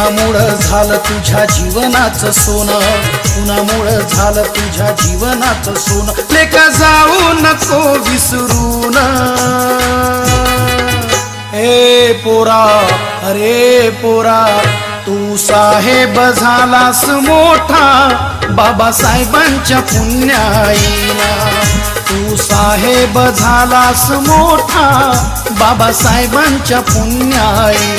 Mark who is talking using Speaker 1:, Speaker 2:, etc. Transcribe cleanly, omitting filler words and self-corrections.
Speaker 1: कुणामुळं झालं तुझ्या जीवनाचं सोनं, कुणामुळं झालं तुझ्या जीवनाचं सोनं, लेका जाऊ नको विसरून. ए पोरा, अरे पोरा, तू साहेब झालास मोठा बाबासाहेबांच्या पुण्याईला. तू साहेब झालास मोठा बाबासाहेबांच्या पुण्याईला.